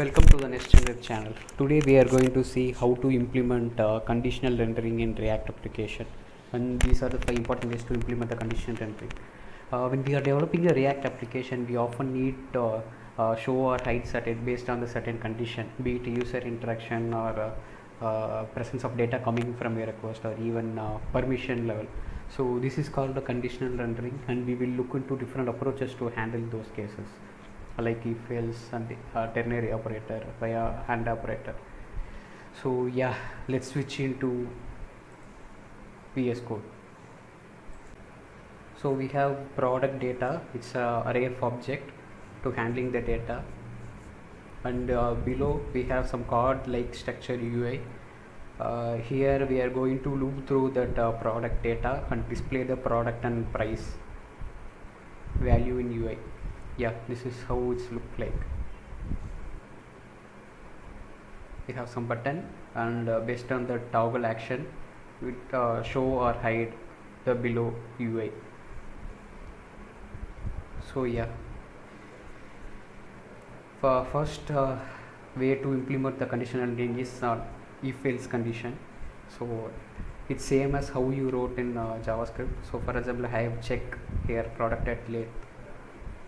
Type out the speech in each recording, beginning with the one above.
Welcome to the Next Gen channel. Today we are going to see how to implement conditional rendering in React application, and these are the 5 important ways to implement the conditional rendering. When we are developing a React application, we often need show or hide certain based on the certain condition, be it user interaction or presence of data coming from a request or even permission level. So this is called the conditional rendering, and we will look into different approaches to handle those cases, like if else and ternary operator via AND operator. So yeah, let's switch into VS Code. So we have product data, it's a array of object to handling the data, and below we have some card like structure UI. Here we are going to loop through that product data and display the product and price value in UI. Yeah, this is how it's look like. We have some button, and based on the toggle action we show or hide the below UI. So yeah, for first way to implement the conditional rendering is if else condition. So it's same as how you wrote in JavaScript. So for example, I have check here product at length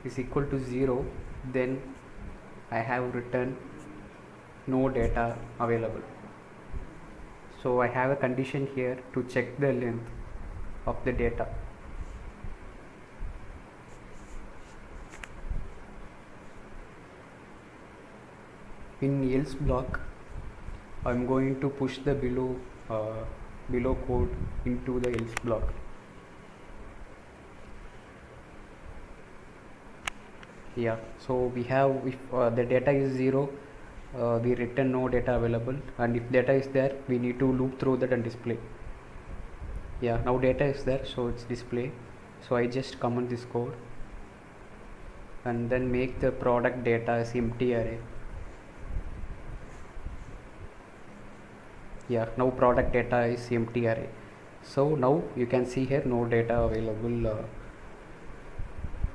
is equal to 0, then I have written no data available. So I have a condition here to check the length of the data. In else block, I'm going to push the below code into the else block. Yeah, so we have, if the data is 0, we return no data available, and if data is there, we need to loop through that and display. Yeah, now data is there, so it's display. So I just comment this code and then make the product data as empty array. Yeah, now product data is empty array. So now you can see here no data available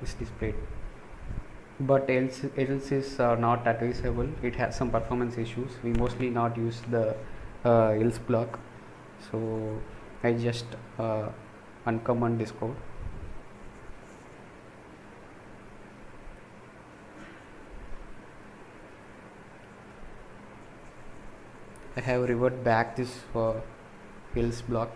is displayed, but else is not advisable. It has some performance issues. We mostly not use the else block, so I just uncomment this code. I have revert back this else block.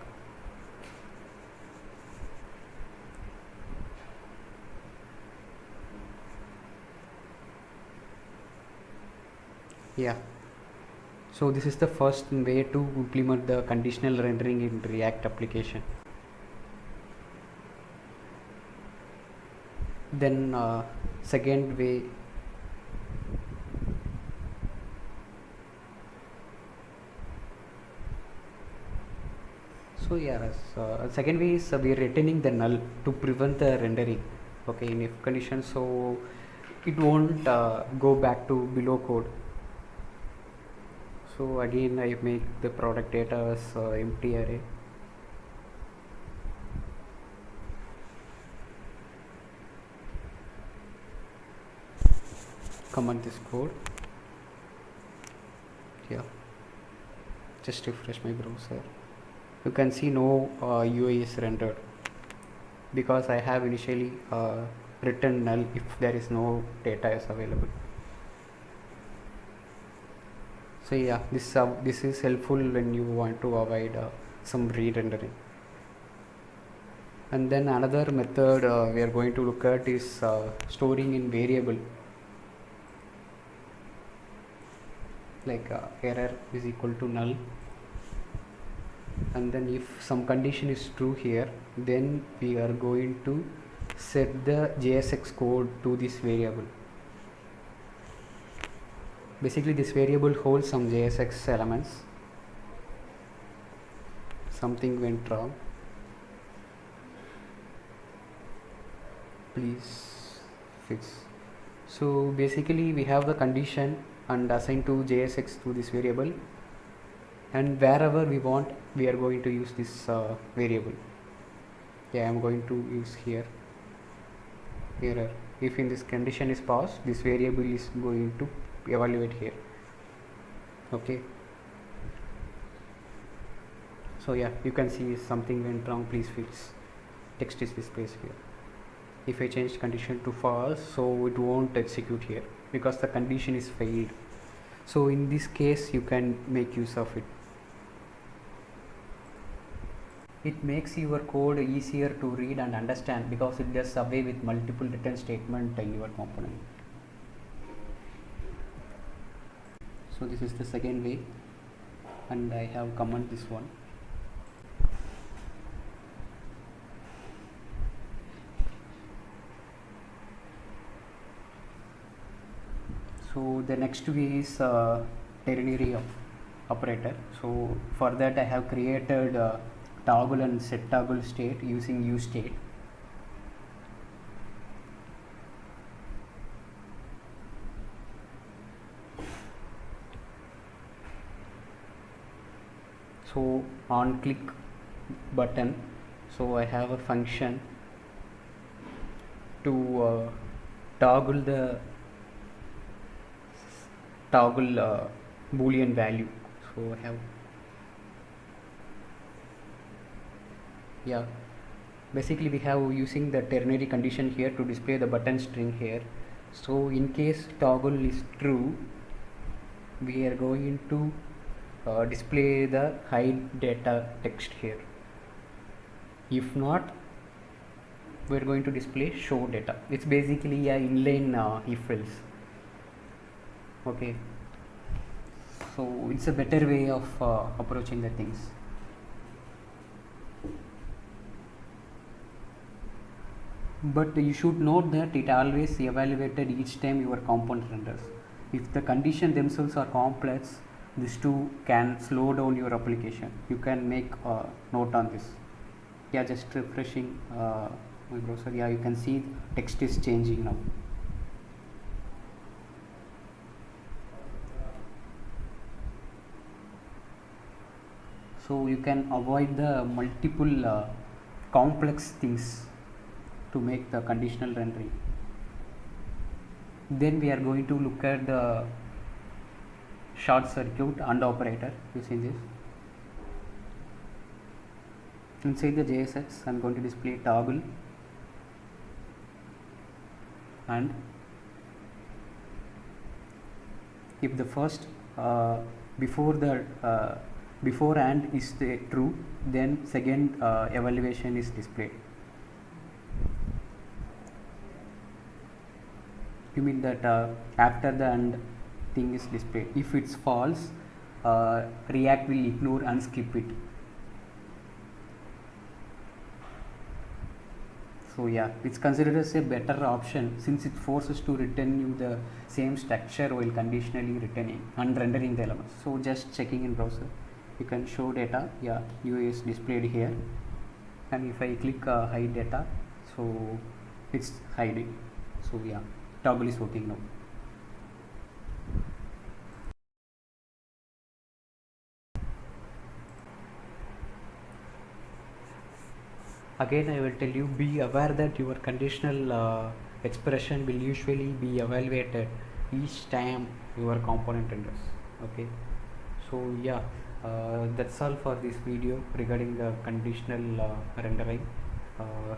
Yeah, so this is the first way to implement the conditional rendering in React application. Then second way, so yeah, second way is we are returning the null to prevent the rendering, okay, in if condition, so it won't go back to below code. So again I make the product data as empty array. Comment this code. Yeah, just refresh my browser. You can see no UI is rendered because I have initially written null if there is no data is available. So yeah, this is helpful when you want to avoid some re-rendering. And then another method we are going to look at is storing in variable, like error is equal to null, and then if some condition is true here, then we are going to set the JSX code to this variable. Basically this variable holds some JSX elements. Something went wrong, please fix. So basically we have the condition and assign to JSX to this variable, and wherever we want we are going to use this variable. Yeah, I am going to use here error. If in this condition is passed, this variable is going to evaluate here. Okay, so yeah, you can see something went wrong, please fix. Text is displayed here. If I change condition to false, so it won't execute here because the condition is failed. So in this case you can make use of it. It makes your code easier to read and understand because it does away with multiple return statement in your component. So this is the second way, and I have comment this one. So the next way is ternary operator. So for that I have created toggle and set toggle state using useState. So on click button, so I have a function to toggle the boolean value. So I have, yeah, basically we have using the ternary condition here to display the button string here. So in case toggle is true, we are going to display the hide data text here. If not, we are going to display show data. It's basically a inline if else. Okay, so it's a better way of approaching the things. But you should note that it always evaluated each time your component renders. If the condition themselves are complex, these two can slow down your application. You can make a note on this. Yeah, just refreshing my browser. Yeah, you can see text is changing now. So you can avoid the multiple complex things to make the conditional rendering. Then we are going to look at the short circuit AND operator using this. Inside the JSX, I am going to display toggle and if the first before AND is true, then second evaluation is displayed. You mean that after the AND thing is displayed. If it's false, React will ignore and skip it. So yeah, it's considered as a better option since it forces to return you the same structure while conditionally returning and rendering the elements. So just checking in browser, you can show data. Yeah, UI is displayed here, and if I click hide data, so it's hiding. So yeah, toggle is working now. Again, I will tell you, be aware that your conditional expression will usually be evaluated each time your component renders. Okay, so yeah, that's all for this video regarding the conditional rendering.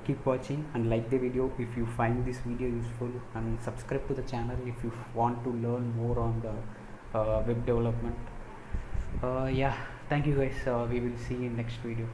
Keep watching and like the video if you find this video useful, and subscribe to the channel if you want to learn more on the web development. Yeah, thank you guys. We will see you in next video.